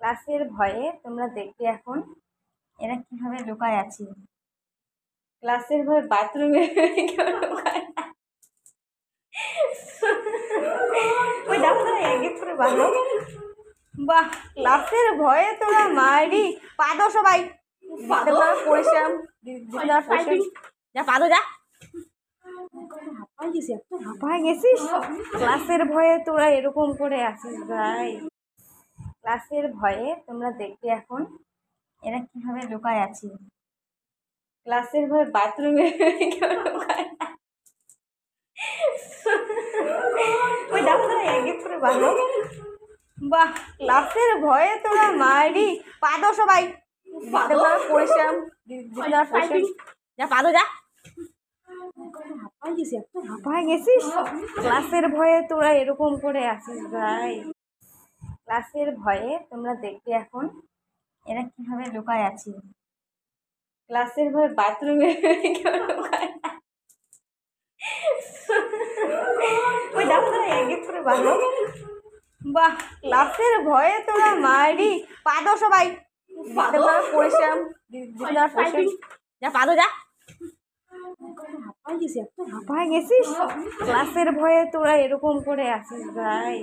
ক্লাসের ভয়ে তোমরা দেখবে এখন এরা কিভাবে লুকায় আছে। ক্লাসের ভয়ে বাথরুমে কেউ লুকায় না। ওই দেখো না এগিয়ে করে বাঁধো। বাহ, ক্লাসের ভয়ে তোরা মারি পাদো সবাই পরিশ্রম যা পাদো যা হাঁপায় গেছিস। ক্লাসের ভয়ে তোরা এরকম করে আসিস ভাই। ক্লাসের ভয়ে তোমরা দেখবে এখন এরা কিভাবে লুকায় আছে। ক্লাসের ভয়ে বাথরুমে কেউ লুকায় না। ওই দেখো না এগিয়ে করে বাঁধো। বাহ, ক্লাসের ভয়ে তোরা মারি পাদো সবাই পরিশ্রম যা পাদো যা হাঁপায় গেছিস। ক্লাসের ভয়ে তোরা এরকম করে আসিস ভাই। ক্লাসের ভয়ে তোমরা দেখবে এখন এরা কিভাবে লুকায় আছে। ক্লাসের ভয়ে বাথরুমে কেউ লুকায় না। ওই দেখো না এগিয়ে করে বাঁধো। বাহ, ক্লাসের ভয়ে তোরা মারি পাদো সবাই পরিশ্রম যা পাদো যা হাঁপায় গেছিস। ক্লাসের ভয়ে তোরা এরকম করে আসিস ভাই।